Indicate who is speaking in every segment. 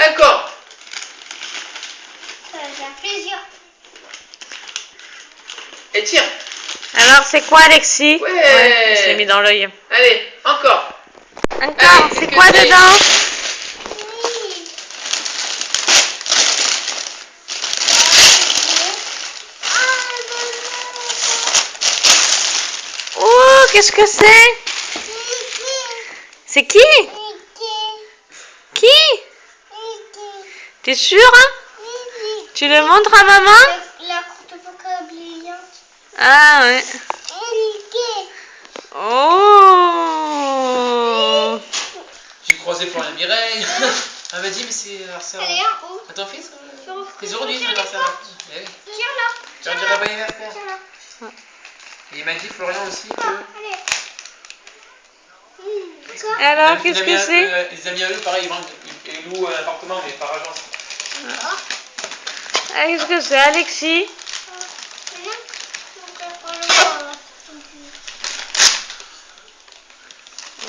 Speaker 1: D'accord.
Speaker 2: Ça va faire plaisir.
Speaker 1: Et tire.
Speaker 3: Alors, c'est quoi, Alexis?
Speaker 1: Ouais.
Speaker 3: Il se l'est mis dans l'œil.
Speaker 1: Allez, encore.
Speaker 3: Encore,
Speaker 1: Allez,
Speaker 3: c'est
Speaker 1: que
Speaker 3: quoi
Speaker 1: c'est
Speaker 3: dedans?
Speaker 2: Oui.
Speaker 3: Oh, qu'est-ce que c'est? C'est qui? Qui? T'es sûr, hein? Tu le montres à maman?
Speaker 2: La courte vocabulaire.
Speaker 3: Ah, ouais. Oh!
Speaker 1: J'ai croisé pour la Mireille. Ah, vas-y, mais c'est l'anniversaire.
Speaker 2: Allez, un haut.
Speaker 1: À ton fils?
Speaker 2: Sur-
Speaker 1: C'est aujourd'hui
Speaker 2: sur
Speaker 1: l'anniversaire.
Speaker 2: les
Speaker 1: Eh oui.
Speaker 2: Tiens-là.
Speaker 1: Tu leur diras bon anniversaire.
Speaker 2: Tiens-là.
Speaker 1: Et il m'a dit, Florian aussi, que.
Speaker 2: Allez. D'accord.
Speaker 3: Alors, qu'est-ce que c'est?
Speaker 1: Les amis à eux, pareil, ils louent un appartement, mais par agence.
Speaker 3: Ah, qu'est-ce que c'est, Alexis?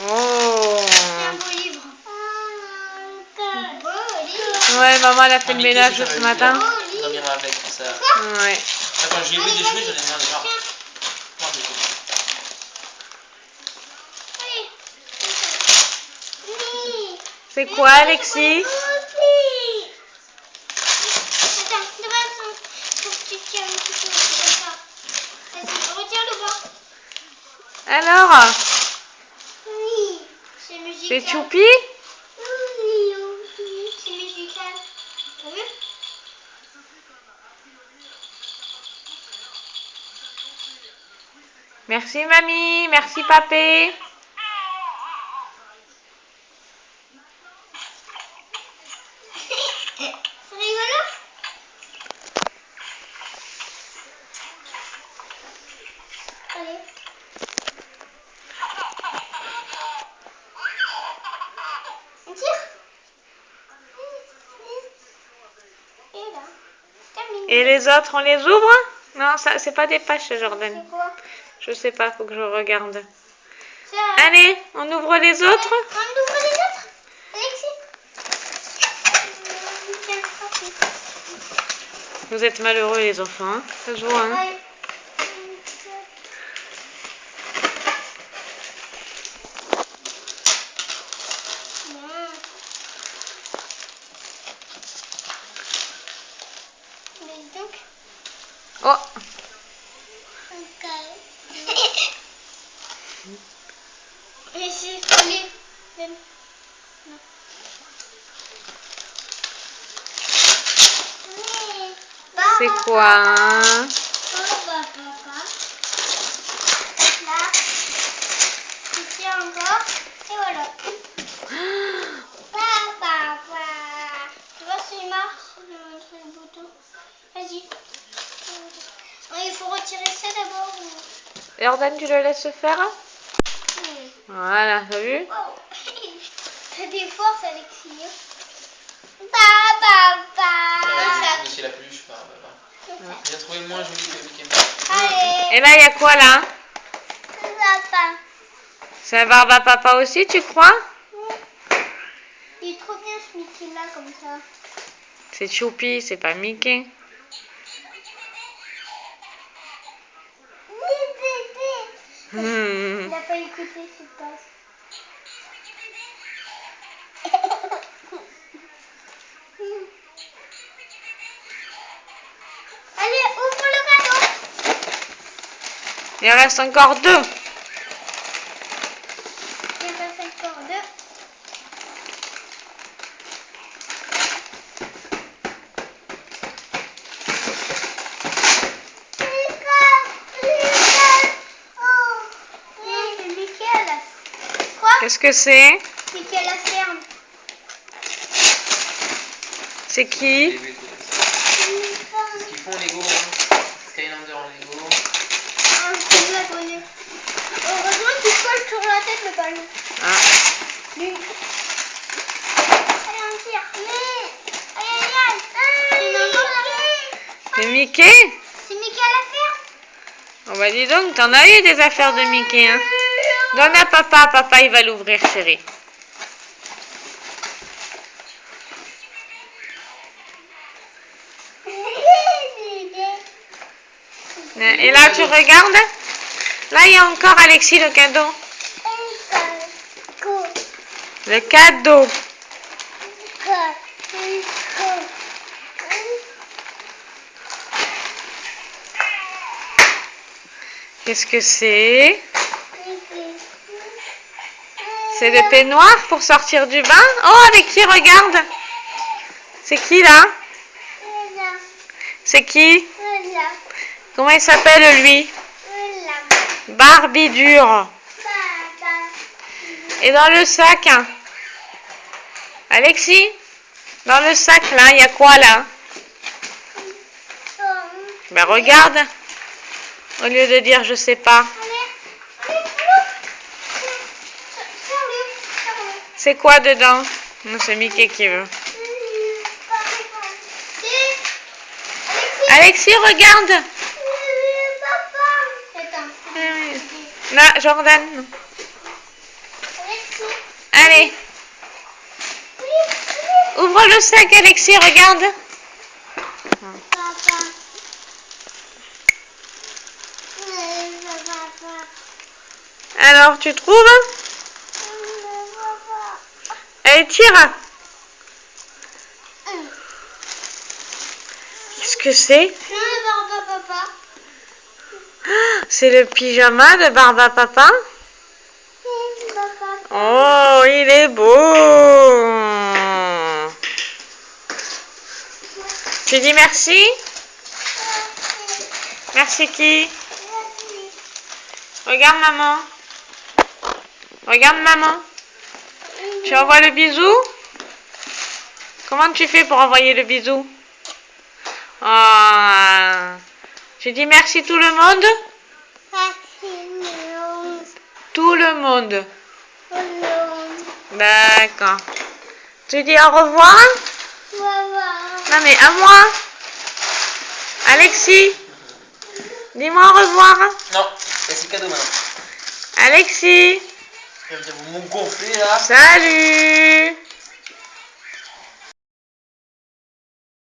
Speaker 3: Oh!
Speaker 2: C'est un beau livre. Beau livre.
Speaker 3: Ouais, maman, elle a fait le
Speaker 1: mais
Speaker 3: ménage
Speaker 1: qu'est-ce que
Speaker 3: ce
Speaker 1: ça veut
Speaker 3: matin.
Speaker 1: dire dormir avec ça.
Speaker 3: Ouais.
Speaker 1: Quand j'ai vu des jouets, j'en ai marre déjà. Non, des jouets.
Speaker 3: C'est quoi, Alexis?
Speaker 2: Attends, de façon, faut que tu tiens un petit peu comme ça. Vas-y, retire le bas.
Speaker 3: Alors?
Speaker 2: Oui, c'est musical.
Speaker 3: C'est Choupi?
Speaker 2: Oui, c'est musical. T'as vu?
Speaker 3: Merci, mamie. Merci, papé.
Speaker 2: C'est rigolo? Allez. On tire? Et là, terminé.
Speaker 3: Et les autres, on les ouvre? Non, ça, c'est pas des pages, Jordan.
Speaker 2: C'est quoi?
Speaker 3: Je sais pas, faut que je regarde.
Speaker 2: Ça.
Speaker 3: Allez, on ouvre les autres?
Speaker 2: On ouvre les autres? Alexis? Tiens, parti.
Speaker 3: Vous êtes malheureux, les enfants, hein? Ça se voit, hein?
Speaker 2: Allez. Mais donc,
Speaker 3: Oh!
Speaker 2: et c'est collé. Même. Non.
Speaker 3: C'est quoi, hein?
Speaker 2: Papa. Là. Ici encore. Et voilà. Papa. Tu vois s'il marche le bouton. Vas-y. Il faut retirer ça d'abord.
Speaker 3: Jordan, tu le laisses faire? Voilà, t'as vu?
Speaker 2: Oh. T'as des forces, Alexis. Papa.
Speaker 1: C'est la peluche, papa. J'ai trouvé moins joli que Mickey.
Speaker 2: Allez.
Speaker 3: Et là, il y a quoi, là?
Speaker 2: Papa.
Speaker 3: C'est un barbe à papa aussi, tu crois?
Speaker 2: Il est trop bien ce Mickey là comme ça.
Speaker 3: C'est Choupi, c'est pas Mickey.
Speaker 2: Il n'a pas écouté cette passe. Allez, ouvre le cadeau.
Speaker 3: Il en reste encore deux.
Speaker 2: Il en reste encore deux.
Speaker 3: Qu'est-ce que c'est?
Speaker 2: Mickey à la ferme.
Speaker 3: C'est qui?
Speaker 1: C'est ce qu'ils font Lego, hein. Skylander en Lego.
Speaker 2: Ah, c'est bien connu. Heureusement qu'il colle sur la tête le ballon.
Speaker 3: Ah.
Speaker 2: Lui. Allez, on tire. Aïe.
Speaker 3: C'est Mickey?
Speaker 2: C'est Mickey à la ferme.
Speaker 3: Oh bah dis donc, t'en as eu des affaires de Mickey, hein? Donne à papa, papa il va l'ouvrir, chérie. Et là, tu regardes. Là, il y a encore, Alexis, le cadeau. Le cadeau. Qu'est-ce que c'est? C'est le peignoir pour sortir du bain? Oh, Alexis, regarde. C'est qui, là? C'est qui? Comment il s'appelle, lui? Barbie dure. Et dans le sac, hein? Alexis, dans le sac, là, il y a quoi, là? Ben, regarde. Au lieu de dire je sais pas. C'est quoi dedans? Non, c'est Mickey qui veut. Alexis, regarde. Non, Jordan. Allez. Ouvre le sac, Alexis, regarde. Alors, tu trouves? Allez, tire. Qu'est-ce que c'est? C'est le pyjama de Barba Papa. Oh, il est beau. Tu dis merci? Merci qui? Regarde maman. Regarde maman. Tu envoies le bisou? Comment tu fais pour envoyer le bisou? Oh. Tu dis merci tout le monde? Tout le monde. D'accord. Tu dis au revoir? Non mais à moi. Alexis, dis-moi au revoir.
Speaker 1: Non, c'est cadeau maintenant.
Speaker 3: Alexis.
Speaker 1: Vous me gonflez là.
Speaker 3: Salut.